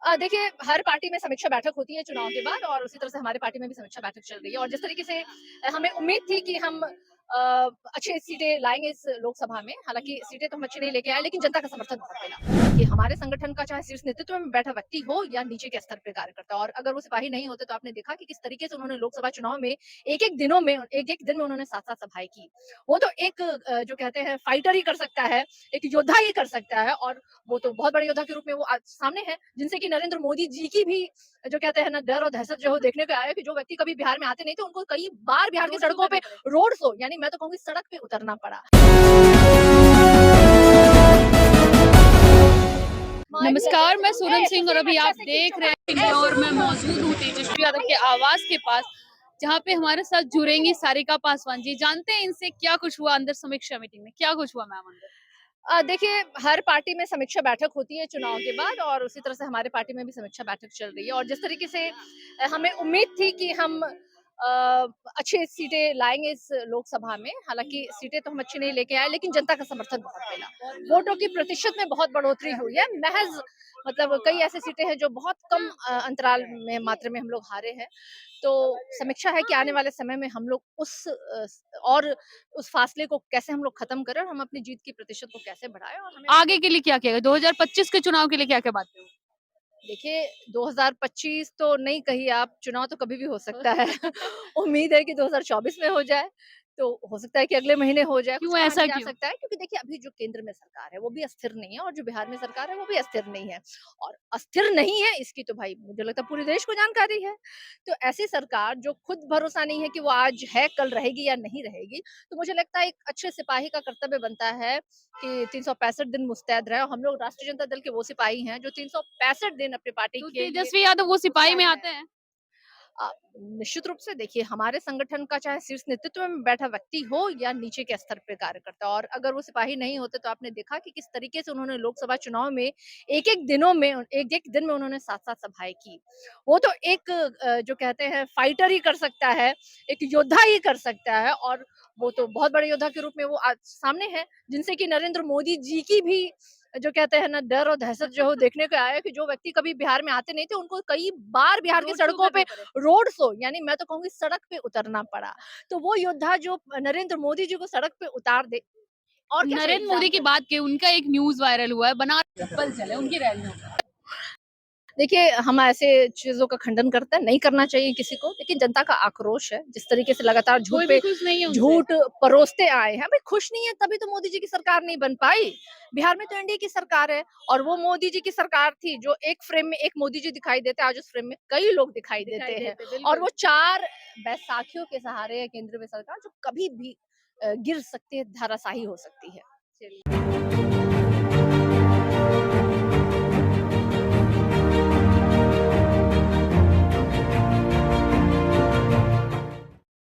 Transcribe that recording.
देखिए, हर पार्टी में समीक्षा बैठक होती है चुनाव के बाद और उसी तरह से हमारे पार्टी में भी समीक्षा बैठक चल रही है और जिस तरीके से हमें उम्मीद थी कि हम अच्छी सीटें लाएँगे इस लोकसभा में। हालाँकि सीटें तो हम अच्छी नहीं लेके आए, लेकिन जनता का समर्थन बहुत मिला कि हमारे संगठन का चाहे शीर्ष नेतृत्व में बैठा व्यक्ति हो या नीचे के स्तर पे कार्यकर्ता, और अगर वो सिपाही नहीं होते तो आपने देखा कि किस तरीके से उन्होंने लोकसभा चुनाव में एक-एक दिन में उन्होंने 7-7 सभाएँ की। वो तो एक जो कहते हैं फाइटर ही कर सकता है, एक योद्धा ही कर सकता है, और वो तो बहुत बड़े योद्धा के रूप में वो आज सामने हैं, जिनसे कि नरेंद्र मोदी जी की भी जो कहते हैं ना डर और दहशत जो है वो देखने को आया कि जो व्यक्ति कभी बिहार में आते नहीं थे, उनको कई बार बिहार की सड़कों पे रोड शो, यानी मैं तो कहूँगी सड़क पे उतरना पड़ा। नमस्कार, मैं सोनम सिंह और अभी आप देख रहे हैं और मैं मौजूद हूँ तेजस्वी यादव के आवास के पास, जहाँ पे हमारे साथ जुड़ेंगी सारिका पासवान जी। जानते हैं इनसे क्या कुछ हुआ अंदर समीक्षा मीटिंग में, क्या कुछ हुआ मैम अंदर? देखिए, हर पार्टी में समीक्षा बैठक होती है चुनाव के बाद और उसी तरह से हमारे पार्टी में भी समीक्षा बैठक चल रही है और जिस तरीके से हमें उम्मीद थी कि हम अच्छी सीटें लाएँगे इस लोकसभा में। हालाँकि सीटें तो हम अच्छी नहीं लेके आए, लेकिन जनता का समर्थन बहुत मिला। वोटों की प्रतिशत में बहुत बढ़ोतरी हुई है। महज़ मतलब कई ऐसी सीटें हैं जो बहुत कम अंतराल में मात्रा में हम लोग हारे हैं। तो समीक्षा है कि आने वाले समय में हम लोग उस फासले को कैसे हम लोग खत्म करें और हम अपनी जीत की प्रतिशत को कैसे बढ़ाएं, और हमें आगे के लिए क्या किया गया? 2025 के चुनाव के लिए क्या-क्या बातें हुई? देखिए, 2025 तो नहीं कहिए आप, चुनाव तो कभी भी हो सकता है। उम्मीद है कि 2024 में हो जाए, तो हो सकता है कि अगले महीने हो जाए, कुछ क्यों कहा ऐसा नहीं जा क्यों? सकता है क्योंकि देखिए अभी जो केंद्र में सरकार है वो भी अस्थिर नहीं है और जो बिहार में सरकार है वो भी अस्थिर नहीं है, और अस्थिर नहीं है इसकी तो भाई मुझे लगता है पूरे देश को जानकारी है। तो ऐसी सरकार जो खुद भरोसा नहीं है कि वो आज है, कल रहेगी या नहीं रहेगी, तो मुझे लगता है एक अच्छे सिपाही का कर्तव्य बनता है कि 365 दिन मुस्तैद रहे, और हम लोग राष्ट्रीय जनता दल के वो सिपाही हैं जो 365 दिन अपनी पार्टी तो के लिए तेजस्वी यादव वो सिपाही में मुस्तैद आते हैं। हैं? अ, निश्चित रूप से देखिए, हमारे संगठन का चाहे शीर्ष नेतृत्व में बैठा व्यक्ति हो या नीचे के स्तर पे कार्यकर्ता, और अगर वो सिपाही नहीं होते तो आपने देखा कि किस तरीके से उन्होंने लोकसभा चुनाव में एक-एक दिन में उन्होंने 7-7 सभाएँ की। वो तो एक जो कहते हैं फाइटर ही कर सकता है, एक योद्धा ही कर सकता है, और वो तो बहुत बड़े योद्धा के रूप में वो आज सामने हैं, जिनसे कि नरेंद्र मोदी जी की भी जो कहते हैं ना डर और दहशत जो है वो देखने को आया कि जो व्यक्ति कभी बिहार में आते नहीं थे, उनको कई बार बिहार की रोड शो सड़कों पे करने पड़े। रोड शो, यानी मैं तो कहूँगी सड़क पे उतरना पड़ा। तो वो योद्धा जो नरेंद्र मोदी जी को सड़क पे उतार दे, और क्या चाहिए नरेंद्र मोदी की एग्ज़ाम्पल। बात की, उनका एक न्यूज़ वायरल हुआ है, बनारस चप्पल चले उनकी रैलियों में। देखिए, हम ऐसे चीज़ों का खंडन करते हैं, नहीं करना चाहिए किसी को, लेकिन जनता का आक्रोश है, जिस तरीके से लगातार झूठ कोई भी पे खुश नहीं है उनसे। झूठ परोसते आए हैं। भाई खुश नहीं है तभी तो मोदी जी की सरकार नहीं बन पाई। बिहार में तो एनडीए की सरकार है, और वो मोदी जी की सरकार थी जो एक फ्रेम में एक मोदी जी दिखाई देते हैं, आज उस फ्रेम में कई लोग दिखाई देते हैं, और वो 4 बैसाखियों के सहारे है केंद्र में सरकार, जो कभी भी गिर सकती है, धराशायी हो सकती है। चलिए।